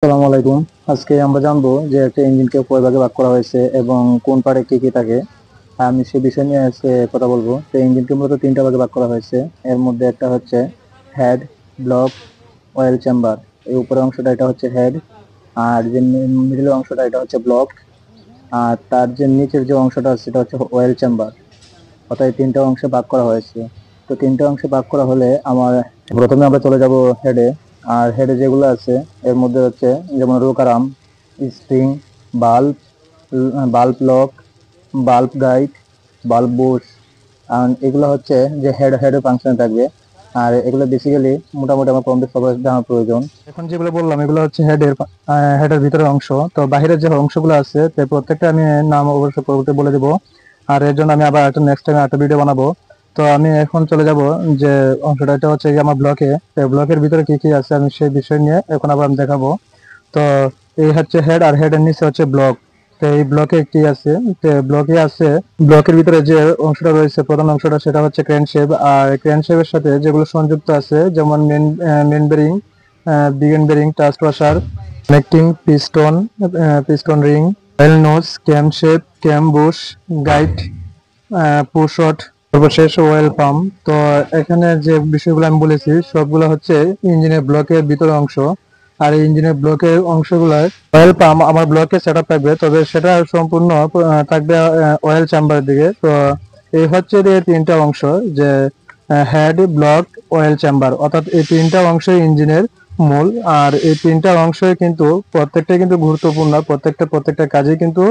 আসসালামু আলাইকুম। আজকে আমরা জানবো যে একটা ইঞ্জিনকে কয় ভাগে ভাগ করা হয়েছে এবং কোন পার্টে কি কি থাকে। আমি সে বিষয় নিয়ে আজকে কথা বলবো। তো ইঞ্জিনকে মূলত তিনটা ভাগে ভাগ করা হয়েছে। এর মধ্যে একটা হচ্ছে হেড, ব্লক, অয়েল চেম্বার। এই উপরের অংশটা এটা হচ্ছে হেড, আর যে মিডল অংশটা এটা হচ্ছে ব্লক, আর তার যে নিচের যে অংশটা আছে সেটা হচ্ছে অয়েল চেম্বার। অর্থাৎ এই তিনটা অংশে ভাগ করা হয়েছে। তো তিনটা অংশে ভাগ করা হলে আমার প্রথমে আমরা চলে যাব হেডে। আর হেডে যেগুলো আছে এর মধ্যে হচ্ছে যেমন রোকার arm, spring, bulb, bulb lock, bulb guide, bulb Bush. আর এগুলো হচ্ছে যে হেডের ফাংশন থাকবে। আর এগুলো বেসিক্যালি মোটামুটি আমার কম বেশি সবার জানার প্রয়োজন। এখন যেগুলো বললাম এগুলো হচ্ছে হেডের ভিতরের অংশ। তো বাহিরের যে অংশগুলো আছে তো প্রত্যেকটা আমি নাম অবশ্যই পরবর্তী বলে দেবো। আর এর জন্য আমি আবার একটা নেক্সট টাইম একটা ভিডিও বানাবো। তো আমি এখন চলে যাব যে অংশটা, এটা হচ্ছে গিয়ে আমার ব্লকে। তো ব্লকের ভিতরে কি কি আছে আমি সেই বিষয় নিয়ে এখন আবার আমি দেখাবো। তো এই হচ্ছে হেড, আর হেড এর নিচে হচ্ছে ব্লক। তো এই ব্লকে কি আছে, তো ব্লকে আছে ব্লকের ভিতরে যে অংশটা রয়েছে প্রধান অংশটা সেটা হচ্ছে ক্র্যাঙ্কশ্যাফট। আর ক্র্যাঙ্কশ্যাফটের সাথে যেগুলো সংযুক্ত আছে যেমন main bearing, big end bearing, thrust washer, connecting piston, piston ring, oil nose, camshaft, cam bush, guide, পুশট, সর্বশেষ ওয়েল পাম্প। তো এখানে যে বিষয়গুলো আমি বলেছি সবগুলো হচ্ছে ইঞ্জিনের ব্লকের ভিতরে অংশ। আর এই ইঞ্জিনের ব্লকের অংশগুলো অয়েল পাম্প আমার ব্লকে সেট আপ থাকবে, তবে সেটা সম্পূর্ণ থাকবে অয়েল চেম্বারের দিকে। তো এই হচ্ছে যে তিনটা অংশ, যে হেড, ব্লক, অয়েল চেম্বার, অর্থাৎ এই তিনটা অংশই ইঞ্জিনের মূল। আর এই তিনটা অংশই কিন্তু প্রত্যেকটাই কিন্তু গুরুত্বপূর্ণ, প্রত্যেকটা প্রত্যেকটা কাজে কিন্তু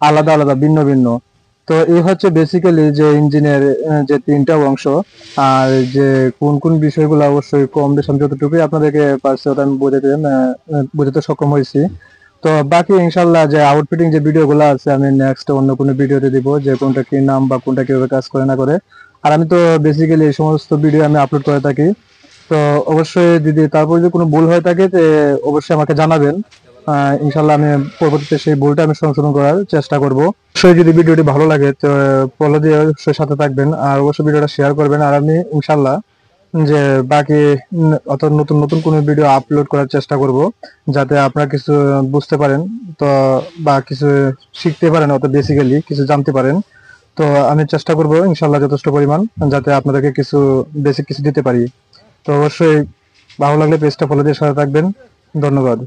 আলাদা আলাদা ভিন্ন ভিন্ন। তো এই হচ্ছে বেসিক্যালি যে ইঞ্জিনের যে তিনটা অংশ। আর যে কোন কোন বিষয়গুলো অবশ্যই কম বেশ আমি যতটুকুই আপনাদেরকে পারছি ওটা আমি বোঝাতে সক্ষম হয়েছি। তো বাকি ইনশাল্লাহ যে আউটফিটিং যে ভিডিওগুলো আছে আমি নেক্সট অন্য কোনো ভিডিওতে দিব, যে কোনটা কি নাম বা কোনটা কিভাবে কাজ করে না করে। আর আমি তো বেসিক্যালি এই সমস্ত ভিডিও আমি আপলোড করে থাকি। তো অবশ্যই যদি তারপর যদি কোনো ভুল হয়ে থাকে তো অবশ্যই আমাকে জানাবেন। ইনশাল্লাহ আমি পরবর্তীতে সেই ভুলটা আমি সংশোধন করার চেষ্টা করব। অবশ্যই যদি ভিডিওটি ভালো লাগে তো ফলো দিয়ে অবশ্যই সাথে থাকবেন, আর অবশ্যই ভিডিওটা শেয়ার করবেন। আর আমি ইনশাল্লাহ যে বাকি অর্থাৎ নতুন নতুন কোনো ভিডিও আপলোড করার চেষ্টা করব, যাতে আপনারা কিছু বুঝতে পারেন, তো বা কিছু শিখতে পারেন, অর্থাৎ বেসিক্যালি কিছু জানতে পারেন। তো আমি চেষ্টা করব ইনশাল্লাহ যথেষ্ট পরিমাণ, যাতে আপনাদেরকে কিছু বেসিক কিছু দিতে পারি। তো অবশ্যই ভালো লাগলে পেজটা ফলো দিয়ে সাথে থাকবেন। ধন্যবাদ।